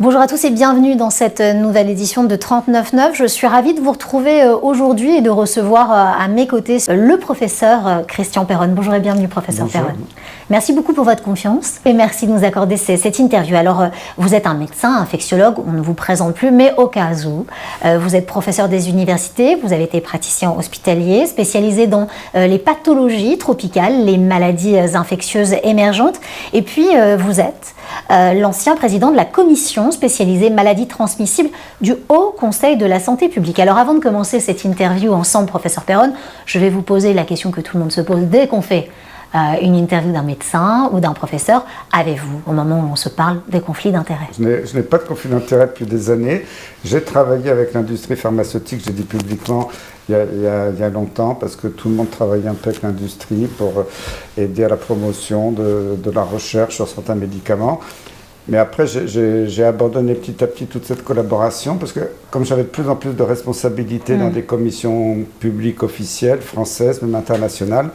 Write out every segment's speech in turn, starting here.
Bonjour à tous et bienvenue dans cette nouvelle édition de 39.9. Je suis ravie de vous retrouver aujourd'hui et de recevoir à mes côtés le professeur Christian Perronne. Bonjour et bienvenue professeur Perronne. Merci beaucoup pour votre confiance et merci de nous accorder cette interview. Alors vous êtes un médecin, infectiologue, on ne vous présente plus, mais au cas où, vous êtes professeur des universités, vous avez été praticien hospitalier, spécialisé dans les pathologies tropicales, les maladies infectieuses émergentes et puis vous êtes l'ancien président de la commission spécialisée maladies transmissibles du Haut Conseil de la Santé publique. Alors avant de commencer cette interview ensemble, professeur Perronne, je vais vous poser la question que tout le monde se pose dès qu'on fait une interview d'un médecin ou d'un professeur. Avez-vous, au moment où on se parle, des conflits d'intérêts? Je n'ai pas de conflit d'intérêts depuis des années. J'ai travaillé avec l'industrie pharmaceutique, j'ai dit publiquement, il y a longtemps, parce que tout le monde travaillait un peu avec l'industrie pour aider à la promotion de la recherche sur certains médicaments. Mais après, j'ai abandonné petit à petit toute cette collaboration, parce que comme j'avais de plus en plus de responsabilités dans des commissions publiques officielles, françaises, même internationales,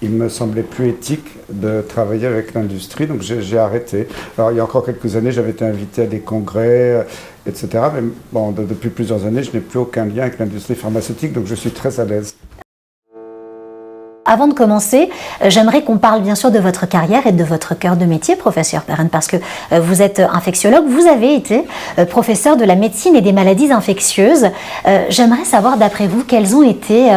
il me semblait plus éthique de travailler avec l'industrie, donc j'ai arrêté. Alors il y a encore quelques années, j'avais été invité à des congrès, etc. Mais bon, depuis plusieurs années, je n'ai plus aucun lien avec l'industrie pharmaceutique, donc je suis très à l'aise. Avant de commencer, j'aimerais qu'on parle bien sûr de votre carrière et de votre cœur de métier, professeur Perronne, parce que vous êtes infectiologue, vous avez été professeur de la médecine et des maladies infectieuses. J'aimerais savoir, d'après vous, quels ont été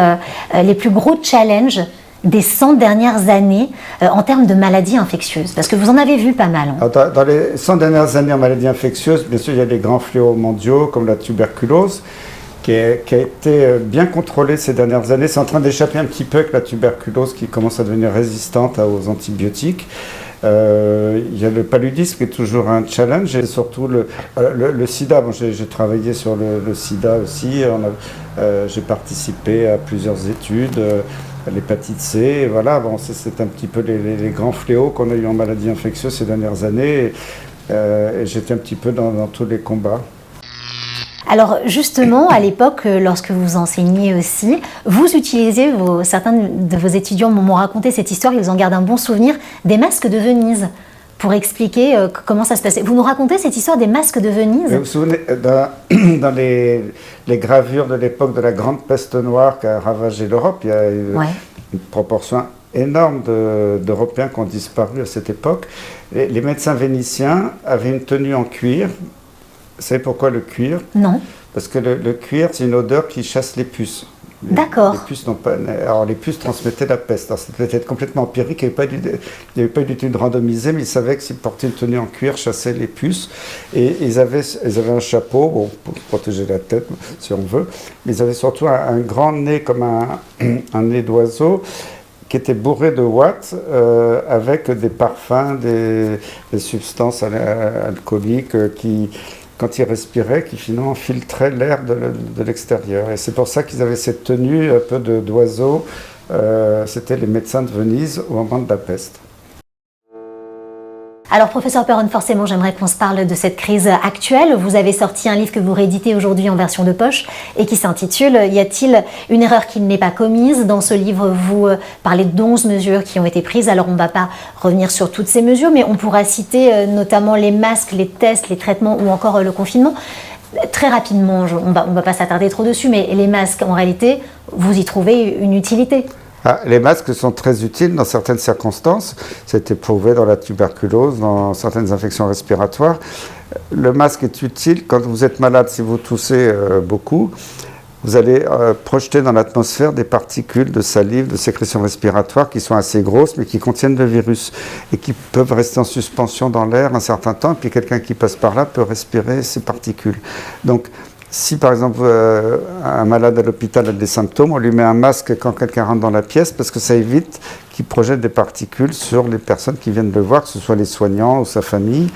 les plus gros challenges des 100 dernières années en termes de maladies infectieuses? Parce que vous en avez vu pas mal. Hein. Alors, dans les 100 dernières années en maladies infectieuses, bien sûr, il y a des grands fléaux mondiaux comme la tuberculose, qui a été bien contrôlée ces dernières années. C'est en train d'échapper un petit peu avec la tuberculose qui commence à devenir résistante aux antibiotiques. Il y a le paludisme qui est toujours un challenge et surtout le sida. Bon, j'ai travaillé sur le sida aussi. J'ai participé à plusieurs études. L'hépatite C, voilà, bon, c'est un petit peu les grands fléaux qu'on a eu en maladies infectieuses ces dernières années. Et j'étais un petit peu dans tous les combats. Alors justement, à l'époque, lorsque vous enseigniez aussi, vous utilisiez, certains de vos étudiants m'ont raconté cette histoire, ils en gardent un bon souvenir, des masques de Venise, pour expliquer comment ça se passait. Vous nous racontez cette histoire des masques de Venise? Vous vous souvenez, dans les gravures de l'époque de la grande peste noire qui a ravagé l'Europe, il y a eu une proportion énorme d'Européens qui ont disparu à cette époque. Les médecins vénitiens avaient une tenue en cuir. Vous savez pourquoi le cuir? Non. Parce que le cuir, c'est une odeur qui chasse les puces. D'accord. Les puces n'ont pas. Alors les puces transmettaient la peste. Alors c'était peut-être complètement empirique. Il n'y avait pas eu d'études randomisées, mais ils savaient que s'ils portaient une tenue en cuir, chassaient les puces. Et ils avaient un chapeau, bon, pour protéger la tête, si on veut. Mais ils avaient surtout un grand nez comme un nez d'oiseau, qui était bourré de ouate avec des parfums, des substances alcooliques qui, quand ils respiraient, qui finalement filtraient l'air de l'extérieur. Et c'est pour ça qu'ils avaient cette tenue un peu d'oiseau. C'était les médecins de Venise au moment de la peste. Alors, professeur Perronne, forcément, j'aimerais qu'on se parle de cette crise actuelle. Vous avez sorti un livre que vous rééditez aujourd'hui en version de poche et qui s'intitule « Y a-t-il une erreur qui n'est pas commise ?» Dans ce livre, vous parlez d'11 mesures qui ont été prises. Alors, on ne va pas revenir sur toutes ces mesures, mais on pourra citer notamment les masques, les tests, les traitements ou encore le confinement. Très rapidement, on va pas s'attarder trop dessus, mais les masques, en réalité, vous y trouvez une utilité. Les masques sont très utiles dans certaines circonstances. C'est prouvé dans la tuberculose, dans certaines infections respiratoires. Le masque est utile quand vous êtes malade, si vous toussez beaucoup. Vous allez projeter dans l'atmosphère des particules de salive, de sécrétion respiratoire qui sont assez grosses, mais qui contiennent le virus et qui peuvent rester en suspension dans l'air un certain temps. Et puis quelqu'un qui passe par là peut respirer ces particules. Donc, si par exemple un malade à l'hôpital a des symptômes, on lui met un masque quand quelqu'un rentre dans la pièce parce que ça évite qu'il projette des particules sur les personnes qui viennent le voir, que ce soit les soignants ou sa famille.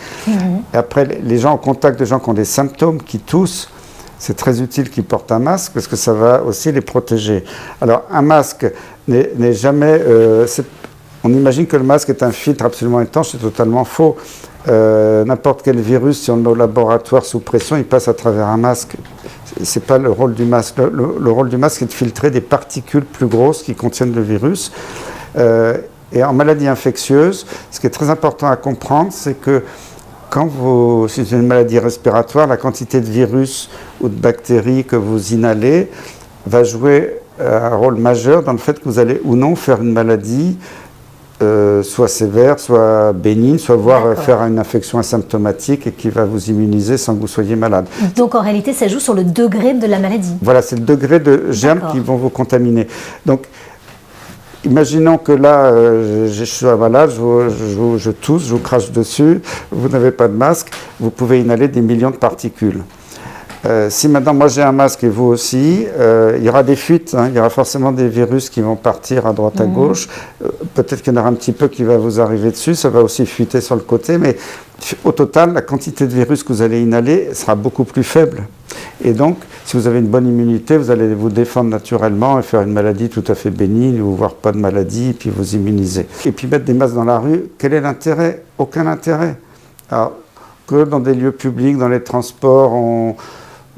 Et après, les gens en contact de gens qui ont des symptômes, qui toussent, c'est très utile qu'ils portent un masque parce que ça va aussi les protéger. Alors un masque n'est jamais... on imagine que le masque est un filtre absolument étanche, c'est totalement faux. N'importe quel virus, si on est au laboratoire sous pression, il passe à travers un masque. Ce n'est pas le rôle du masque. Le rôle du masque est de filtrer des particules plus grosses qui contiennent le virus. Et en maladie infectieuse, ce qui est très important à comprendre, c'est que si c'est une maladie respiratoire, la quantité de virus ou de bactéries que vous inhalez va jouer un rôle majeur dans le fait que vous allez ou non faire une maladie soit sévère, soit bénigne, soit voire faire une infection asymptomatique et qui va vous immuniser sans que vous soyez malade. Donc en réalité, ça joue sur le degré de la maladie. Voilà, c'est le degré de germes qui vont vous contaminer. Donc, imaginons que là, je suis malade, je tousse, je vous crache dessus, vous n'avez pas de masque, vous pouvez inhaler des millions de particules. Si maintenant moi j'ai un masque et vous aussi, il y aura des fuites, il y aura forcément des virus qui vont partir à droite à gauche, peut-être qu'il y en aura un petit peu qui va vous arriver dessus, ça va aussi fuiter sur le côté, mais au total, la quantité de virus que vous allez inhaler sera beaucoup plus faible. Et donc, si vous avez une bonne immunité, vous allez vous défendre naturellement et faire une maladie tout à fait bénigne ou voire pas de maladie, et puis vous immuniser. Et puis mettre des masques dans la rue, quel est l'intérêt? Aucun intérêt. Alors, que dans des lieux publics, dans les transports,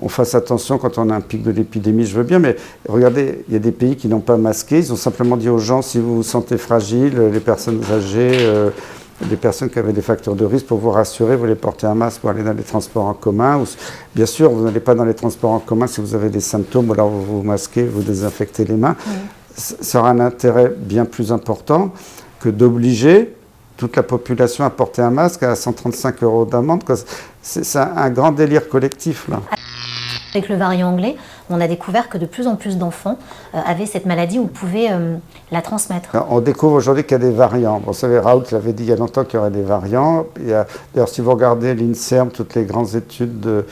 on fasse attention quand on a un pic de l'épidémie, je veux bien, mais regardez, il y a des pays qui n'ont pas masqué, ils ont simplement dit aux gens, si vous vous sentez fragile, les personnes âgées, les personnes qui avaient des facteurs de risque, pour vous rassurer, vous les portez un masque pour aller dans les transports en commun. Bien sûr, vous n'allez pas dans les transports en commun si vous avez des symptômes, ou alors vous vous masquez, vous désinfectez les mains. Ça aura un intérêt bien plus important que d'obliger toute la population à porter un masque à 135 € d'amende. C'est un grand délire collectif, là. Avec le variant anglais, on a découvert que de plus en plus d'enfants avaient cette maladie ou pouvaient la transmettre. On découvre aujourd'hui qu'il y a des variants. Bon, vous savez, Raoult l'avait dit il y a longtemps qu'il y aurait des variants. D'ailleurs, si vous regardez l'INSERM, toutes les grandes études,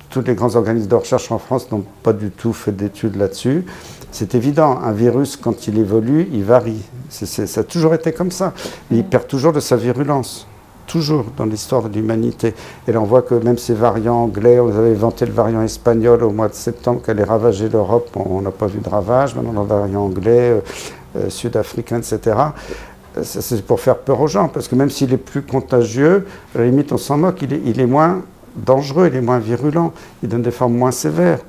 tous les grands organismes de recherche en France n'ont pas du tout fait d'études là-dessus. C'est évident, un virus, quand il évolue, il varie. Ça a toujours été comme ça. Mais il perd toujours de sa virulence. Toujours dans l'histoire de l'humanité. Et là, on voit que même ces variants anglais, on avait inventé le variant espagnol au mois de septembre qui allait ravager l'Europe. On n'a pas vu de ravage. Maintenant, le variant anglais, sud-africain, etc. C'est pour faire peur aux gens. Parce que même s'il est plus contagieux, à la limite, on s'en moque. Il est moins dangereux, il est moins virulent. Il donne des formes moins sévères.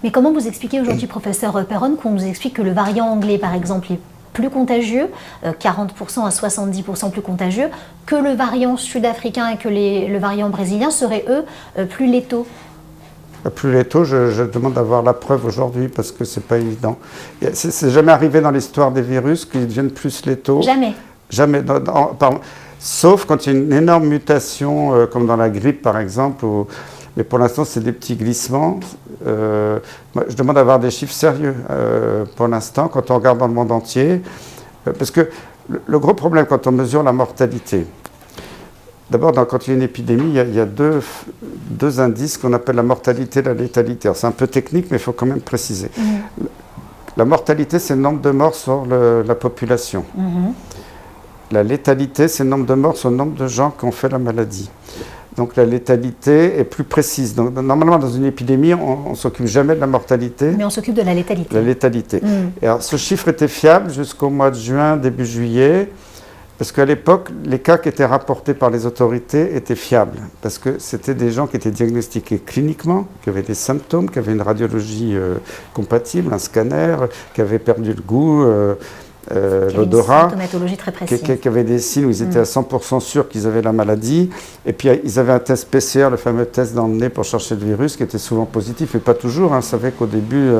Mais comment vous expliquez aujourd'hui, professeur Perron, qu'on nous explique que le variant anglais, par exemple, est plus contagieux, 40% à 70% plus contagieux, que le variant sud-africain et que le variant brésilien seraient, eux, plus létaux? Plus létaux, je demande d'avoir la preuve aujourd'hui parce que c'est pas évident. C'est jamais arrivé dans l'histoire des virus qu'ils deviennent plus létaux. Jamais. Jamais. Sauf quand il y a une énorme mutation, comme dans la grippe par exemple, mais pour l'instant c'est des petits glissements. Moi, je demande d'avoir des chiffres sérieux pour l'instant quand on regarde dans le monde entier. Parce que le gros problème quand on mesure la mortalité, d'abord quand il y a une épidémie, il y a deux indices qu'on appelle la mortalité et la létalité. C'est un peu technique mais il faut quand même préciser. La mortalité c'est le nombre de morts sur la population. La létalité, c'est le nombre de morts sur le nombre de gens qui ont fait la maladie. Donc la létalité est plus précise. Donc, normalement, dans une épidémie, on ne s'occupe jamais de la mortalité. Mais on s'occupe de la létalité. La létalité. Et alors, ce chiffre était fiable jusqu'au mois de juin, début juillet, parce qu'à l'époque, les cas qui étaient rapportés par les autorités étaient fiables. Parce que c'était des gens qui étaient diagnostiqués cliniquement, qui avaient des symptômes, qui avaient une radiologie compatible, un scanner, qui avaient perdu le goût. L'odorat, qui avait des signes où ils étaient à 100% sûrs qu'ils avaient la maladie. Et puis ils avaient un test PCR, le fameux test dans le nez pour chercher le virus, qui était souvent positif, mais pas toujours. On savait qu'au début,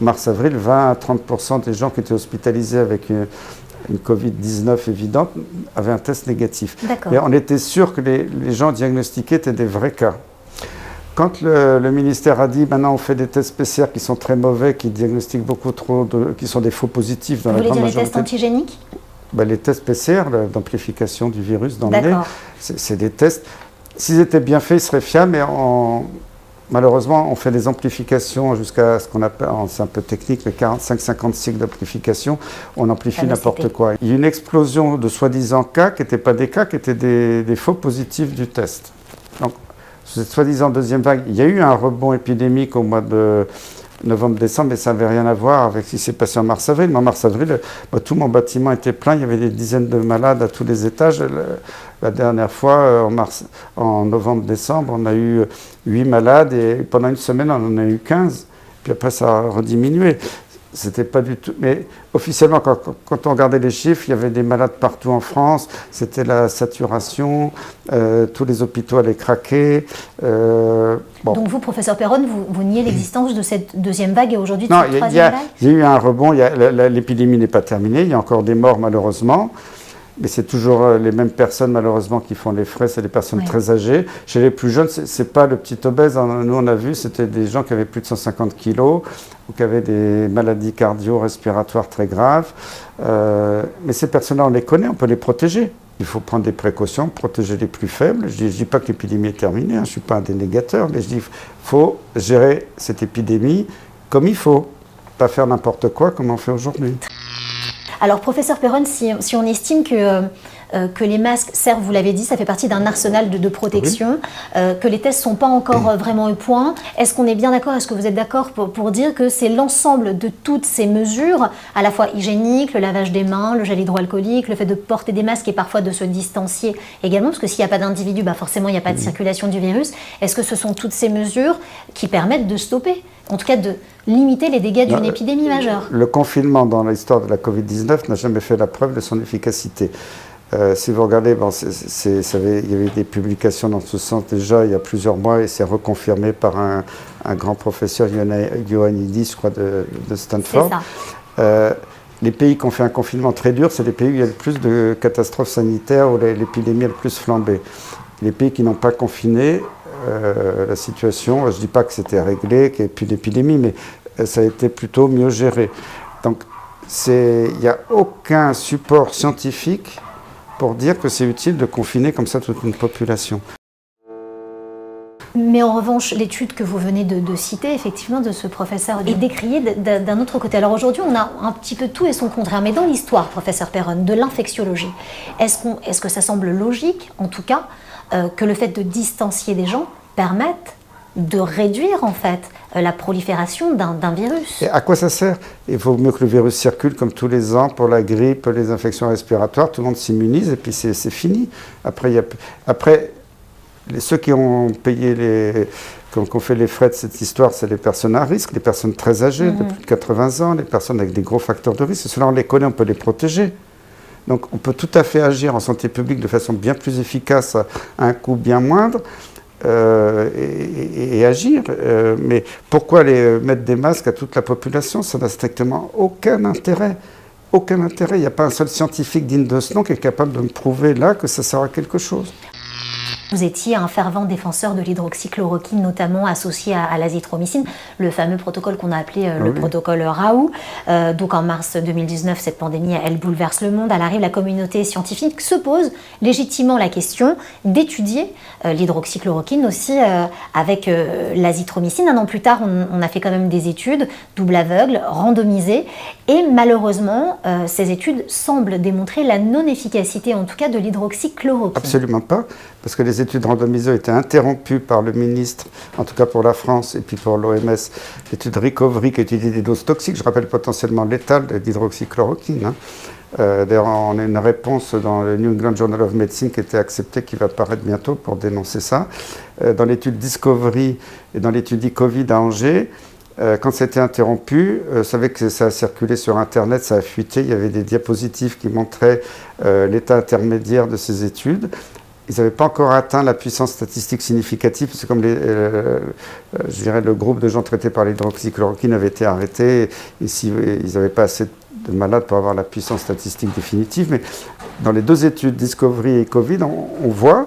mars-avril, 20 à 30% des gens qui étaient hospitalisés avec une Covid-19 évidente avaient un test négatif. Mais on était sûr que les gens diagnostiqués étaient des vrais cas. Quand le ministère a dit maintenant on fait des tests PCR qui sont très mauvais, qui diagnostiquent beaucoup trop, qui sont des faux positifs dans la grande majorité. Vous voulez dire les tests antigéniques? Les tests PCR, d'amplification du virus dans le nez, c'est des tests. S'ils étaient bien faits, ils seraient fiables, mais malheureusement on fait des amplifications jusqu'à ce qu'on appelle, c'est un peu technique, mais 45-50 cycles d'amplification, on amplifie n'importe quoi. Il y a eu une explosion de soi-disant cas qui n'étaient pas des cas, qui étaient des faux positifs du test. Donc, cette soi-disant deuxième vague, il y a eu un rebond épidémique au mois de novembre-décembre, mais ça n'avait rien à voir avec ce qui s'est passé en mars-avril. En mars-avril, tout mon bâtiment était plein, il y avait des dizaines de malades à tous les étages. La dernière fois, en novembre-décembre, on a eu 8 malades et pendant une semaine, on en a eu 15. Puis après, ça a rediminué. C'était pas du tout. Mais officiellement, quand on regardait les chiffres, il y avait des malades partout en France. C'était la saturation. Tous les hôpitaux allaient craquer. Bon. Donc vous, professeur Perron, vous niez l'existence de cette deuxième vague et aujourd'hui de non, cette troisième vague? Il y a eu un rebond. L'épidémie n'est pas terminée. Il y a encore des morts malheureusement. Mais c'est toujours les mêmes personnes, malheureusement, qui font les frais. C'est des personnes très âgées. Chez les plus jeunes, c'est pas le petit obèse. Nous, on a vu, c'était des gens qui avaient plus de 150 kilos ou qui avaient des maladies cardio-respiratoires très graves. Mais ces personnes-là, on les connaît, on peut les protéger. Il faut prendre des précautions, protéger les plus faibles. Je ne dis pas que l'épidémie est terminée, je ne suis pas un dénégateur, mais je dis qu'il faut gérer cette épidémie comme il faut. Pas faire n'importe quoi comme on fait aujourd'hui. Alors, professeur Perron, si on estime que les masques servent, vous l'avez dit, ça fait partie d'un arsenal de protection, que les tests ne sont pas encore vraiment au point, est-ce qu'on est bien d'accord, est-ce que vous êtes d'accord pour dire que c'est l'ensemble de toutes ces mesures, à la fois hygiéniques, le lavage des mains, le gel hydroalcoolique, le fait de porter des masques et parfois de se distancier également, parce que s'il n'y a pas d'individu, forcément il n'y a pas de circulation du virus, est-ce que ce sont toutes ces mesures qui permettent de stopper, en tout cas de limiter les dégâts d'une épidémie majeure? Le confinement dans l'histoire de la Covid-19 n'a jamais fait la preuve de son efficacité. Si vous regardez, il y avait des publications dans ce sens déjà il y a plusieurs mois et c'est reconfirmé par un grand professeur, Ioannidis, je crois, de Stanford. Les pays qui ont fait un confinement très dur, c'est les pays où il y a le plus de catastrophes sanitaires, où l'épidémie a le plus flambé. Les pays qui n'ont pas confiné, la situation, je ne dis pas que c'était réglé, qu'il n'y ait plus d'épidémie, mais ça a été plutôt mieux géré. Donc, il n'y a aucun support scientifique pour dire que c'est utile de confiner comme ça toute une population. Mais en revanche, l'étude que vous venez de citer, effectivement, de ce professeur, est décriée d'un autre côté. Alors aujourd'hui, on a un petit peu tout et son contraire. Mais dans l'histoire, professeur Perron, de l'infectiologie, est-ce que ça semble logique, en tout cas, que le fait de distancier des gens permette de réduire, en fait, la prolifération d'un virus? Et à quoi ça sert? Il vaut mieux que le virus circule comme tous les ans pour la grippe, les infections respiratoires. Tout le monde s'immunise et puis c'est fini. Après, ceux qui ont payé qui ont fait les frais de cette histoire, c'est les personnes à risque, les personnes très âgées, de plus de 80 ans, les personnes avec des gros facteurs de risque. Ceux-là, on les connaît, on peut les protéger. Donc, on peut tout à fait agir en santé publique de façon bien plus efficace, à un coût bien moindre. Et agir. Mais pourquoi mettre des masques à toute la population? Ça n'a strictement aucun intérêt. Aucun intérêt. Il n'y a pas un seul scientifique digne de ce nom qui est capable de me prouver là que ça sert à quelque chose. Vous étiez un fervent défenseur de l'hydroxychloroquine, notamment associé à l'azithromycine, le fameux protocole qu'on a appelé le protocole Raoult. Donc en mars 2019, cette pandémie, elle bouleverse le monde. À l'arrivée, la communauté scientifique se pose légitimement la question d'étudier l'hydroxychloroquine aussi avec l'azithromycine. Un an plus tard, on a fait quand même des études double aveugle, randomisées. Et malheureusement, ces études semblent démontrer la non-efficacité, en tout cas, de l'hydroxychloroquine. Absolument pas, parce que les études randomisées ont été interrompues par le ministre, en tout cas pour la France et puis pour l'OMS, l'étude Recovery qui étudie des doses toxiques, je rappelle potentiellement létales d'hydroxychloroquine. D'ailleurs, on a une réponse dans le New England Journal of Medicine qui a été acceptée, qui va apparaître bientôt pour dénoncer ça. Dans l'étude Discovery et dans l'étude e-Covid à Angers, quand ça a été interrompu, vous savez que ça a circulé sur Internet, ça a fuité, il y avait des diapositives qui montraient l'état intermédiaire de ces études. Ils n'avaient pas encore atteint la puissance statistique significative, parce que comme je dirais, le groupe de gens traités par l'hydroxychloroquine avait été arrêté, et ils n'avaient pas assez de malades pour avoir la puissance statistique définitive. Mais dans les deux études, Discovery et Covid, on voit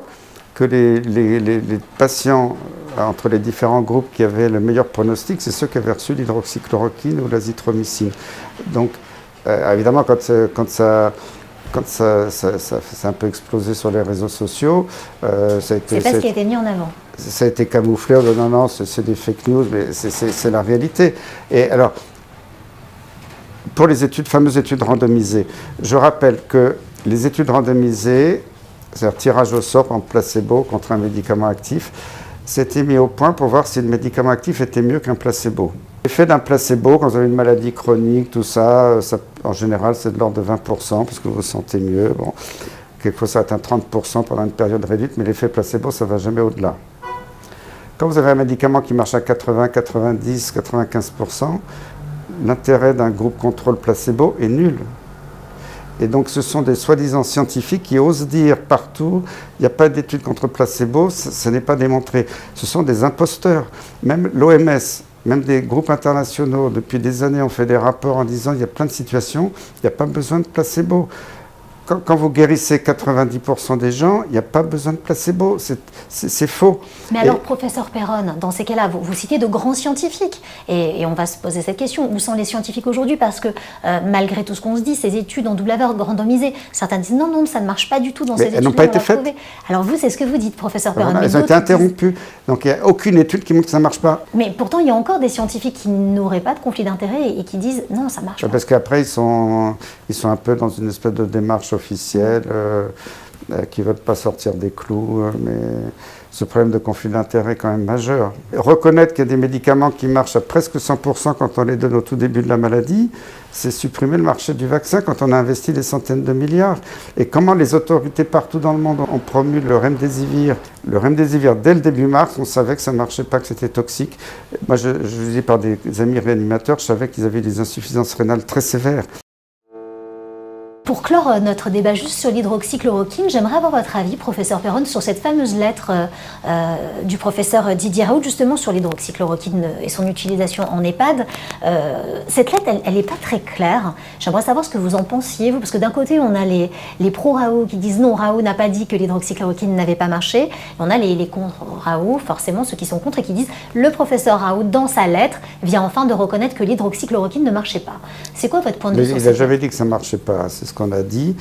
que les patients entre les différents groupes qui avaient le meilleur pronostic, c'est ceux qui avaient reçu l'hydroxychloroquine ou l'azithromycine. Donc, évidemment, quand ça a un peu explosé sur les réseaux sociaux. C'est pas ce qui a été mis en avant. Ça a été camouflé. Non, c'est des fake news, mais c'est la réalité. Et alors, pour les fameuses études randomisées, je rappelle que les études randomisées, c'est-à-dire tirage au sort en placebo contre un médicament actif, c'était mis au point pour voir si le médicament actif était mieux qu'un placebo. L'effet d'un placebo, quand vous avez une maladie chronique, tout ça, en général, c'est de l'ordre de 20%, parce que vous vous sentez mieux. Bon, quelquefois, ça atteint 30% pendant une période réduite, mais l'effet placebo, ça ne va jamais au-delà. Quand vous avez un médicament qui marche à 80, 90, 95%, l'intérêt d'un groupe contrôle placebo est nul. Et donc ce sont des soi-disant scientifiques qui osent dire partout, il n'y a pas d'études contre placebo, ce n'est pas démontré. Ce sont des imposteurs. Même l'OMS, même des groupes internationaux, depuis des années, ont fait des rapports en disant il y a plein de situations, il n'y a pas besoin de placebo. Quand vous guérissez 90% des gens, il n'y a pas besoin de placebo, c'est faux. Mais alors, professeur Perron, dans ces cas-là, vous citez de grands scientifiques, et on va se poser cette question, où sont les scientifiques aujourd'hui? Parce que malgré tout ce qu'on se dit, ces études en double aveugle randomisées, certains disent non, ça ne marche pas du tout dans ces études. Elles n'ont pas été faites. Alors vous, c'est ce que vous dites, professeur Perron. Elles ont été interrompues, donc il n'y a aucune étude qui montre que ça ne marche pas. Mais pourtant, il y a encore des scientifiques qui n'auraient pas de conflit d'intérêt et qui disent non, ça ne marche pas. Parce qu'après, ils sont un peu dans une espèce de démarche officielle qui ne veulent pas sortir des clous, mais ce problème de conflit d'intérêt est quand même majeur. Reconnaître qu'il y a des médicaments qui marchent à presque 100% quand on les donne au tout début de la maladie, c'est supprimer le marché du vaccin quand on a investi des centaines de milliards. Et comment les autorités partout dans le monde ont promu le Remdesivir? Le Remdesivir, dès le début mars, on savait que ça ne marchait pas, que c'était toxique. Moi, je vous dis par des amis réanimateurs, je savais qu'ils avaient des insuffisances rénales très sévères. Pour clore notre débat juste sur l'hydroxychloroquine, j'aimerais avoir votre avis, professeur Perron, sur cette fameuse lettre du professeur Didier Raoult, justement sur l'hydroxychloroquine et son utilisation en EHPAD. Cette lettre, elle n'est pas très claire. J'aimerais savoir ce que vous en pensiez, vous, parce que d'un côté, on a les pro-Raoult qui disent non, Raoult n'a pas dit que l'hydroxychloroquine n'avait pas marché. Et on a les contre-Raoult, forcément, ceux qui sont contre et qui disent le professeur Raoult, dans sa lettre, vient enfin de reconnaître que l'hydroxychloroquine ne marchait pas. C'est quoi votre point de vue sur ça? Il n'a jamais dit que ça ne marchait pas, c'est ce qu'on a dit.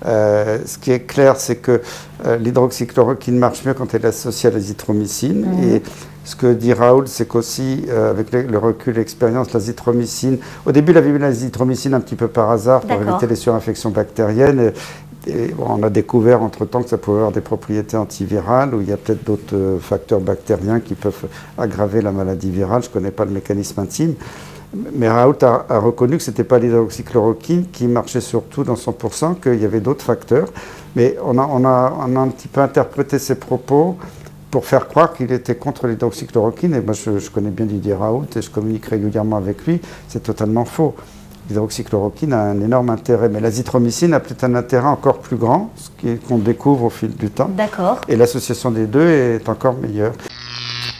Ce qui est clair, c'est que l'hydroxychloroquine marche mieux quand elle est associée à l'azithromycine. Et ce que dit Raoult, c'est qu'aussi, avec le recul et l'expérience, l'azithromycine, au début, il avait mis l'azithromycine un petit peu par hasard pour éviter les surinfections bactériennes. Et on a découvert entre-temps que ça pouvait avoir des propriétés antivirales, où il y a peut-être d'autres facteurs bactériens qui peuvent aggraver la maladie virale. Je ne connais pas le mécanisme intime. Mais Raoult a reconnu que ce n'était pas l'hydroxychloroquine qui marchait surtout dans 100%, qu'il y avait d'autres facteurs. Mais on a un petit peu interprété ses propos pour faire croire qu'il était contre l'hydroxychloroquine. Et moi, je connais bien Didier Raoult et je communique régulièrement avec lui. C'est totalement faux. L'hydroxychloroquine a un énorme intérêt, mais l'azithromycine a peut-être un intérêt encore plus grand, ce qu'on découvre au fil du temps. D'accord. Et l'association des deux est encore meilleure.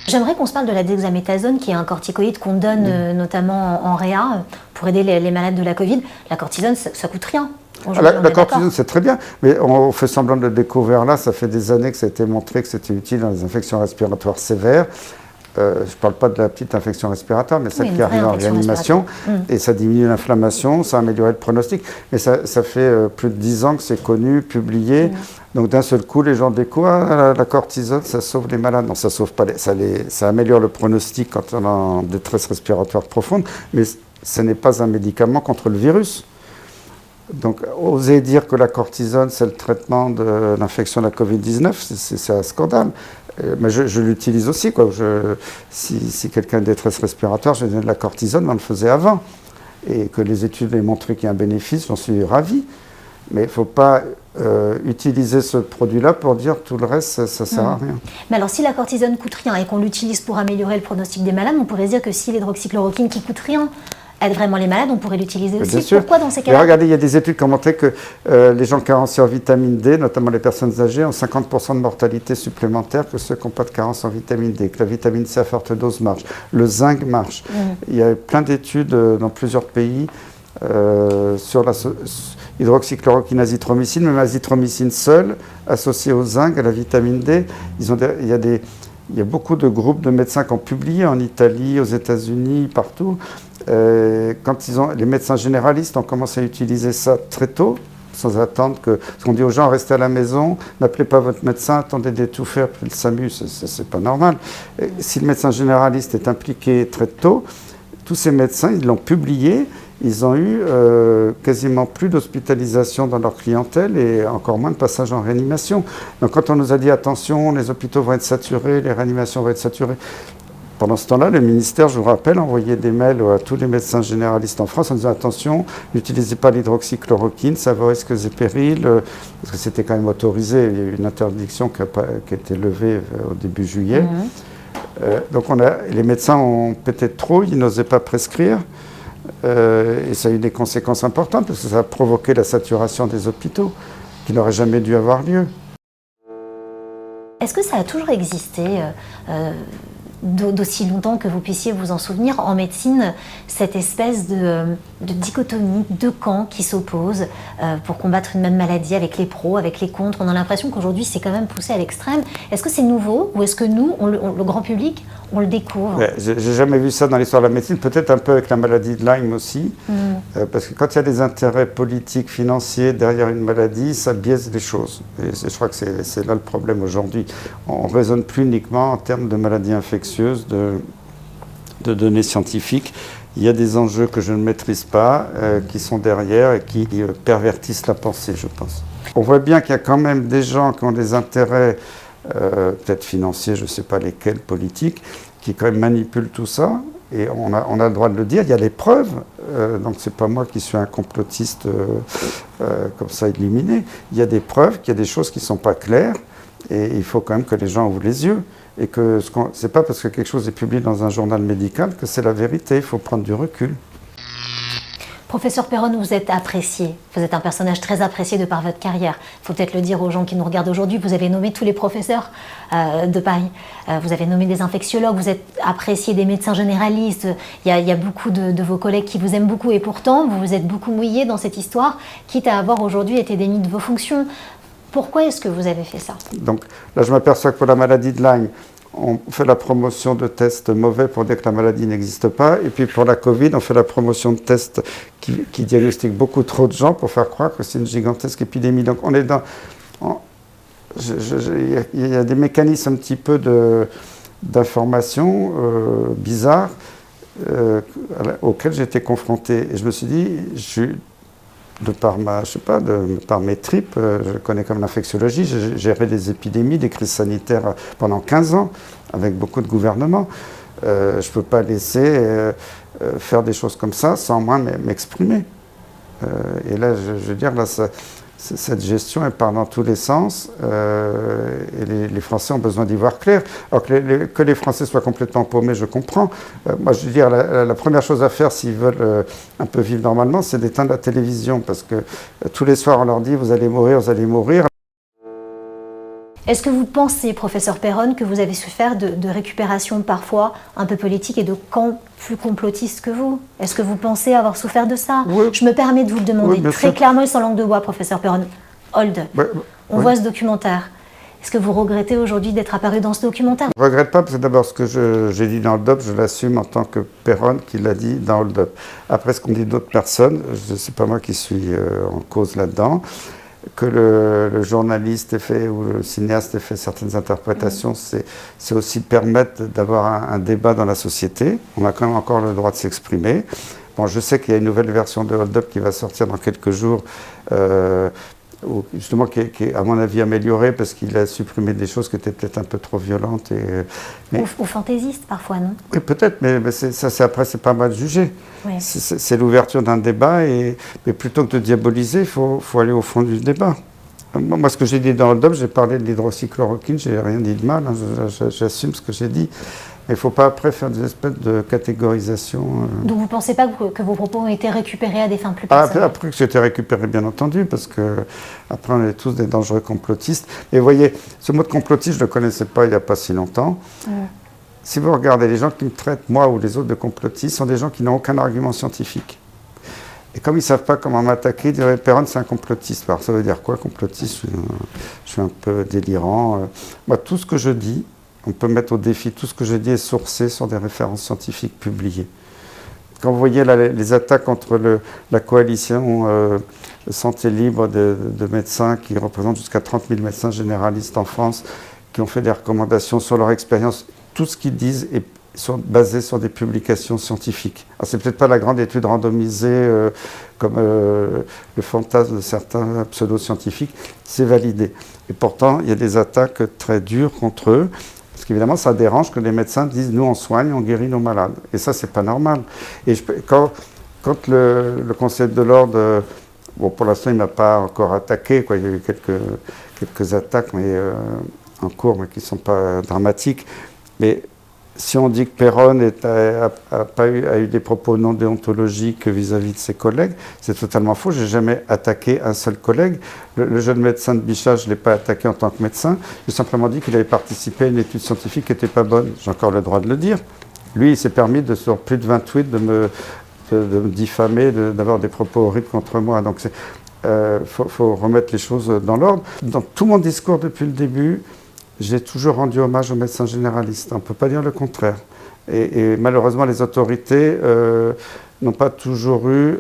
J'aimerais qu'on se parle de la dexaméthasone, qui est un corticoïde qu'on donne notamment en réa pour aider les malades de la Covid. La cortisone, ça coûte rien. La cortisone, c'est très bien, mais on fait semblant de le découvrir là. Ça fait des années que ça a été montré que c'était utile dans les infections respiratoires sévères. Je ne parle pas de la petite infection respiratoire, mais celle qui arrive en réanimation. Et ça diminue l'inflammation, ça améliore le pronostic. Mais ça fait plus de 10 ans que c'est connu, publié. Donc d'un seul coup, les gens découvrent la cortisone, ça sauve les malades. Non, ça sauve pas ça améliore le pronostic quand on est en détresse respiratoire profonde, mais ce n'est pas un médicament contre le virus. Donc, oser dire que la cortisone, c'est le traitement de l'infection de la Covid-19, c'est un scandale. Mais je l'utilise aussi, quoi. Si quelqu'un a une détresse respiratoire, je donne de la cortisone, on le faisait avant. Et que les études aient montré qu'il y a un bénéfice, j'en suis ravi. Mais il ne faut pas utiliser ce produit-là pour dire tout le reste, ça ne sert à rien. Mais alors, si la cortisone coûte rien et qu'on l'utilise pour améliorer le pronostic des malades, on pourrait dire que si l'hydroxychloroquine qui coûte rien aide vraiment les malades, on pourrait l'utiliser aussi. Bien sûr. Pourquoi dans ces cas-là? Regardez, il y a des études qui ont montré que les gens carencés en vitamine D, notamment les personnes âgées, ont 50% de mortalité supplémentaire que ceux qui n'ont pas de carence en vitamine D, que la vitamine C à forte dose marche, le zinc marche. Il y a plein d'études dans plusieurs pays sur l'hydroxychloroquine, azithromycine, même l'azithromycine seule, associée au zinc, à la vitamine D. Il y a beaucoup de groupes de médecins qui ont publié en Italie, aux États-Unis, partout. Les médecins généralistes ont commencé à utiliser ça très tôt, sans attendre parce qu'on dit aux gens, restez à la maison, n'appelez pas votre médecin, attendez d'étouffer après le SAMU, c'est pas normal. Si le médecin généraliste est impliqué très tôt, tous ces médecins, ils l'ont publié, ils ont eu quasiment plus d'hospitalisation dans leur clientèle et encore moins de passage en réanimation. Donc quand on nous a dit, attention, les hôpitaux vont être saturés, les réanimations vont être saturées, pendant ce temps-là, le ministère, je vous rappelle, envoyait des mails à tous les médecins généralistes en France en disant attention, n'utilisez pas l'hydroxychloroquine, ça va risques et périls, parce que c'était quand même autorisé. Il y a eu une interdiction qui a été levée au début juillet. Donc les médecins ont peut-être trop, ils n'osaient pas prescrire. Et ça a eu des conséquences importantes parce que ça a provoqué la saturation des hôpitaux qui n'aurait jamais dû avoir lieu. Est-ce que ça a toujours existé d'aussi longtemps que vous puissiez vous en souvenir en médecine, cette espèce de dichotomie, de camps qui s'opposent pour combattre une même maladie avec les pros, avec les contre? On a l'impression qu'aujourd'hui c'est quand même poussé à l'extrême. Est-ce que c'est nouveau ou est-ce que nous, le grand public, on le découvre? Ouais, j'ai jamais vu ça dans l'histoire de la médecine, peut-être un peu avec la maladie de Lyme aussi, parce que quand il y a des intérêts politiques, financiers derrière une maladie, ça biaise les choses. Et je crois que c'est là le problème aujourd'hui. On ne raisonne plus uniquement en termes de maladies infectieuses, de données scientifiques. Il y a des enjeux que je ne maîtrise pas, qui sont derrière et qui pervertissent la pensée, je pense. On voit bien qu'il y a quand même des gens qui ont des intérêts peut-être financiers, je ne sais pas lesquels, politiques, qui quand même manipulent tout ça, et on a le droit de le dire, il y a les preuves, donc c'est pas moi qui suis un complotiste comme ça illuminé, il y a des preuves qu'il y a des choses qui ne sont pas claires, et il faut quand même que les gens ouvrent les yeux, et que c'est pas parce que quelque chose est publié dans un journal médical que c'est la vérité, il faut prendre du recul. Professeur Perron, vous êtes apprécié, vous êtes un personnage très apprécié de par votre carrière. Il faut peut-être le dire aux gens qui nous regardent aujourd'hui, vous avez nommé tous les professeurs de Paris, vous avez nommé des infectiologues, vous êtes apprécié des médecins généralistes, il y a beaucoup de vos collègues qui vous aiment beaucoup et pourtant vous vous êtes beaucoup mouillé dans cette histoire, quitte à avoir aujourd'hui été démis de vos fonctions. Pourquoi est-ce que vous avez fait ça? Donc là je m'aperçois que pour la maladie de Lyme, on fait la promotion de tests mauvais pour dire que la maladie n'existe pas. Et puis pour la Covid, on fait la promotion de tests qui diagnostiquent beaucoup trop de gens pour faire croire que c'est une gigantesque épidémie. Donc on est dans... Il y a des mécanismes un petit peu d'information bizarres auxquels j'ai été confronté. Et je me suis dit, par mes tripes, je connais comme l'infectiologie, j'ai géré des épidémies, des crises sanitaires pendant 15 ans, avec beaucoup de gouvernements. Je ne peux pas laisser faire des choses comme ça sans moi m'exprimer. Et là, je veux dire, là, cette gestion, elle part dans tous les sens, et les Français ont besoin d'y voir clair. Alors que les Français soient complètement paumés, je comprends. Moi, je veux dire, la première chose à faire s'ils veulent un peu vivre normalement, c'est d'éteindre la télévision, parce que tous les soirs, on leur dit « vous allez mourir, vous allez mourir ». Est-ce que vous pensez, professeur Perron, que vous avez souffert de récupération parfois un peu politique et de camps plus complotistes que vous? Est-ce que vous pensez avoir souffert de ça? Oui. Je me permets de vous le demander très clairement et sans langue de bois, professeur Perron. Hold. On voit ce documentaire. Est-ce que vous regrettez aujourd'hui d'être apparu dans ce documentaire? Je ne regrette pas, parce que d'abord, ce que j'ai dit dans Hold Up, je l'assume en tant que Perron qui l'a dit dans Hold Up. Après, ce qu'ont dit d'autres personnes, ce n'est pas moi qui suis en cause là-dedans. Que le journaliste ait fait ou le cinéaste ait fait certaines interprétations, c'est aussi permettre d'avoir un débat dans la société. On a quand même encore le droit de s'exprimer. Bon, je sais qu'il y a une nouvelle version de Hold Up qui va sortir dans quelques jours, justement qui est à mon avis améliorée parce qu'il a supprimé des choses qui étaient peut-être un peu trop violentes. Ou fantaisistes parfois, non? Oui, peut-être, mais après, c'est pas mal jugé. Oui. C'est l'ouverture d'un débat, mais plutôt que de diaboliser, il faut aller au fond du débat. Moi, ce que j'ai dit dans Hold Up, j'ai parlé de l'hydroxychloroquine, j'ai rien dit de mal, hein, j'assume ce que j'ai dit. Mais il ne faut pas après faire des espèces de catégorisation. Donc vous ne pensez pas que vos propos ont été récupérés à des fins plus personnelles? Après que c'était récupéré, bien entendu, parce que après on est tous des dangereux complotistes. Mais vous voyez, ce mot de complotiste, je ne le connaissais pas il n'y a pas si longtemps. Si vous regardez, les gens qui me traitent, moi ou les autres, de complotistes, sont des gens qui n'ont aucun argument scientifique. Et comme ils ne savent pas comment m'attaquer, ils diraient « Perron, c'est un complotiste ». Alors ça veut dire quoi, complotiste? Je suis un peu délirant. Moi, tout ce que je dis, on peut mettre au défi, tout ce que je dis est sourcé sur des références scientifiques publiées. Quand vous voyez les attaques contre la coalition Santé Libre de médecins qui représente jusqu'à 30 000 médecins généralistes en France, qui ont fait des recommandations sur leur expérience, tout ce qu'ils disent est basé sur des publications scientifiques. Alors c'est peut-être pas la grande étude randomisée comme le fantasme de certains pseudo-scientifiques, c'est validé. Et pourtant, il y a des attaques très dures contre eux, parce qu'évidemment, ça dérange que les médecins disent « nous, on soigne, on guérit nos malades ». Et ça, c'est pas normal. Et quand le Conseil de l'Ordre, bon, pour l'instant, il ne m'a pas encore attaqué, quoi. Il y a eu quelques attaques en cours, mais qui ne sont pas dramatiques. Mais si on dit que Perron a eu des propos non déontologiques vis-à-vis de ses collègues, c'est totalement faux. Je n'ai jamais attaqué un seul collègue. Le jeune médecin de Bichat, je ne l'ai pas attaqué en tant que médecin. J'ai simplement dit qu'il avait participé à une étude scientifique qui n'était pas bonne. J'ai encore le droit de le dire. Lui, il s'est permis, sur plus de 20 tweets, de me diffamer, d'avoir des propos horribles contre moi. Donc, faut remettre les choses dans l'ordre. Dans tout mon discours depuis le début, j'ai toujours rendu hommage aux médecins généralistes. On ne peut pas dire le contraire. Et malheureusement, les autorités n'ont pas toujours eu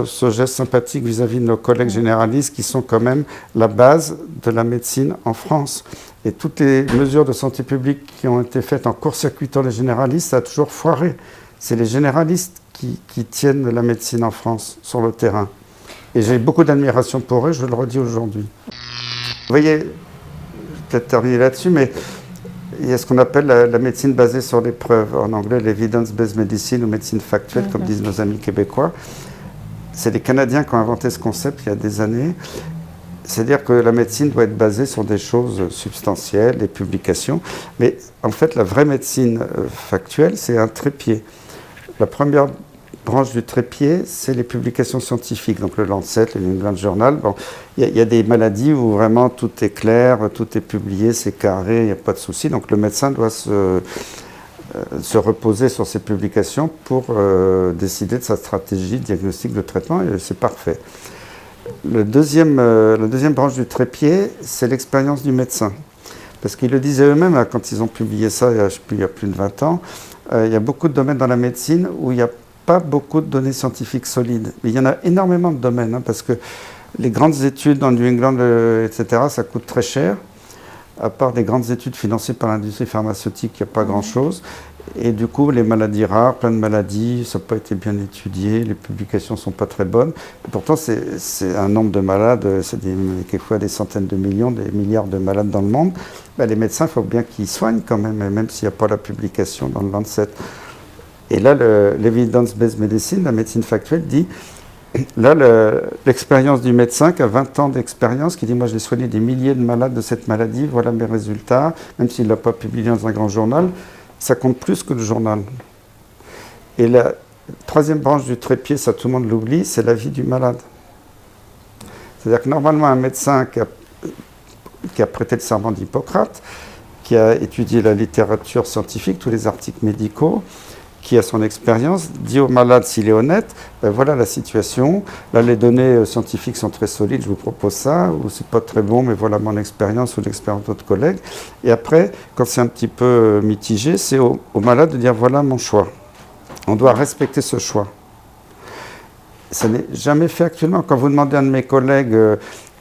ce geste sympathique vis-à-vis de nos collègues généralistes qui sont quand même la base de la médecine en France. Et toutes les mesures de santé publique qui ont été faites en court-circuitant les généralistes, ça a toujours foiré. C'est les généralistes qui tiennent la médecine en France sur le terrain. Et j'ai beaucoup d'admiration pour eux, je le redis aujourd'hui. Vous voyez, peut-être terminer là-dessus, mais il y a ce qu'on appelle la médecine basée sur les preuves. En anglais, l'evidence-based medicine ou médecine factuelle, comme disent nos amis québécois. C'est les Canadiens qui ont inventé ce concept il y a des années. C'est-à-dire que la médecine doit être basée sur des choses substantielles, des publications. Mais en fait, la vraie médecine factuelle, c'est un trépied. La première branche du trépied, c'est les publications scientifiques, donc le Lancet, le New England Journal. Bon, il y a des maladies où vraiment tout est clair, tout est publié, c'est carré, il n'y a pas de souci. Donc le médecin doit se reposer sur ces publications pour décider de sa stratégie, diagnostic, de traitement, et c'est parfait. La deuxième branche du trépied, c'est l'expérience du médecin. Parce qu'ils le disaient eux-mêmes, hein, quand ils ont publié ça il y a plus de 20 ans, il y a beaucoup de domaines dans la médecine où il n'y a pas beaucoup de données scientifiques solides. Mais il y en a énormément de domaines, hein, parce que les grandes études dans New England, etc., ça coûte très cher. À part des grandes études financées par l'industrie pharmaceutique, il n'y a pas grand-chose. Et du coup, les maladies rares, plein de maladies, ça n'a pas été bien étudié, les publications ne sont pas très bonnes. Et pourtant, c'est un nombre de malades, c'est quelquefois des centaines de millions, des milliards de malades dans le monde. Ben, les médecins, il faut bien qu'ils soignent quand même, même s'il n'y a pas la publication dans le Lancet. Et là, l'evidence-based medicine, la médecine factuelle, dit, là, l'expérience du médecin qui a 20 ans d'expérience, qui dit, moi j'ai soigné des milliers de malades de cette maladie, voilà mes résultats, même s'il ne l'a pas publié dans un grand journal, ça compte plus que le journal. Et la troisième branche du trépied, ça tout le monde l'oublie, c'est la vie du malade. C'est-à-dire que normalement, un médecin qui a prêté le serment d'Hippocrate, qui a étudié la littérature scientifique, tous les articles médicaux, qui a son expérience, dit au malade s'il est honnête, ben voilà la situation, là les données scientifiques sont très solides, je vous propose ça, ou c'est pas très bon, mais voilà mon expérience ou l'expérience d'autres collègues. Et après, quand c'est un petit peu mitigé, c'est au malade de dire voilà mon choix. On doit respecter ce choix. Ça n'est jamais fait actuellement. Quand vous demandez à un de mes collègues,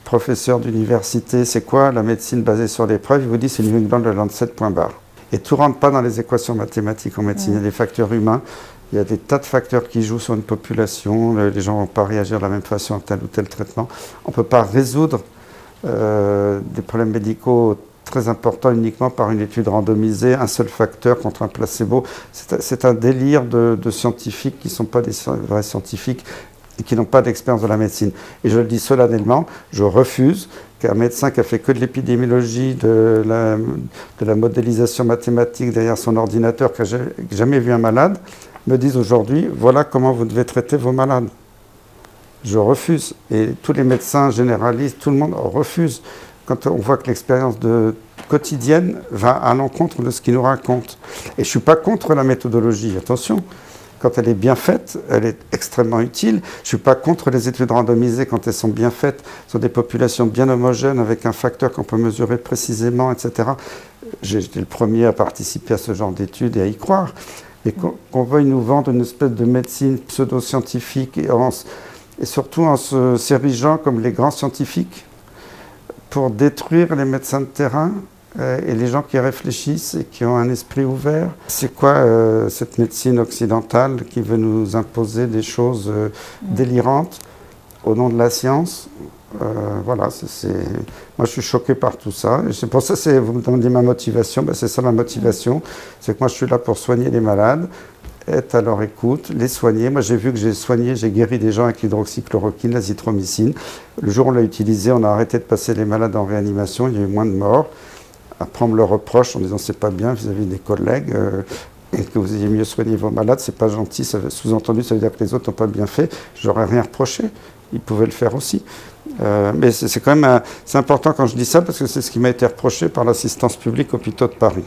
professeurs d'université, c'est quoi la médecine basée sur les preuves, il vous dit c'est New England, le Lancet, point barre. Et tout ne rentre pas dans les équations mathématiques en médecine. Il y a des facteurs humains, il y a des tas de facteurs qui jouent sur une population. Les gens ne vont pas réagir de la même façon à tel ou tel traitement. On ne peut pas résoudre des problèmes médicaux très importants uniquement par une étude randomisée, un seul facteur contre un placebo. C'est un délire de scientifiques qui ne sont pas des vrais scientifiques et qui n'ont pas d'expérience de la médecine. Et je le dis solennellement, je refuse qu'un médecin qui a fait que de l'épidémiologie, de la modélisation mathématique derrière son ordinateur, qui n'a jamais vu un malade, me dise aujourd'hui, voilà comment vous devez traiter vos malades. Je refuse. Et tous les médecins généralistes, tout le monde refuse. Quand on voit que l'expérience quotidienne va à l'encontre de ce qu'il nous raconte. Et je ne suis pas contre la méthodologie, attention. Quand elle est bien faite, elle est extrêmement utile. Je ne suis pas contre les études randomisées quand elles sont bien faites sur des populations bien homogènes avec un facteur qu'on peut mesurer précisément, etc. J'ai été le premier à participer à ce genre d'études et à y croire. Et qu'on veuille nous vendre une espèce de médecine pseudo-scientifique et surtout en se s'érigeant comme les grands scientifiques pour détruire les médecins de terrain et les gens qui réfléchissent et qui ont un esprit ouvert. C'est quoi cette médecine occidentale qui veut nous imposer des choses délirantes au nom de la science? Voilà, moi je suis choqué par tout ça. Et c'est pour ça, vous me demandez ma motivation, ben c'est ça ma motivation. C'est que moi je suis là pour soigner les malades, être à leur écoute, les soigner. Moi j'ai vu que j'ai guéri des gens avec l'hydroxychloroquine, l'azithromycine. Le jour où on l'a utilisé, on a arrêté de passer les malades en réanimation, il y a eu moins de morts. Après, on me le reproche en disant c'est pas bien vis-à-vis des collègues. et que vous ayez mieux soigné vos malades, c'est pas gentil, sous-entendu, ça veut dire que les autres n'ont pas bien fait. Je n'aurais rien reproché, ils pouvaient le faire aussi. Mais c'est quand même c'est important quand je dis ça, parce que c'est ce qui m'a été reproché par l'assistance publique Hôpitaux de Paris.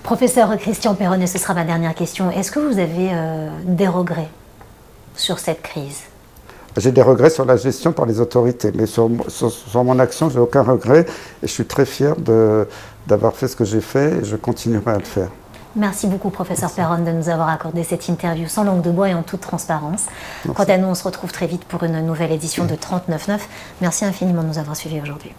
Professeur Christian Perron, et ce sera ma dernière question, est-ce que vous avez des regrets sur cette crise? J'ai des regrets sur la gestion par les autorités, mais sur mon action, j'ai aucun regret, et je suis très fier d'avoir fait ce que j'ai fait, et je continuerai à le faire. Merci beaucoup, professeur Perron, de nous avoir accordé cette interview sans langue de bois et en toute transparence. Merci. Quant à nous, on se retrouve très vite pour une nouvelle édition de 39.9. Merci infiniment de nous avoir suivis aujourd'hui.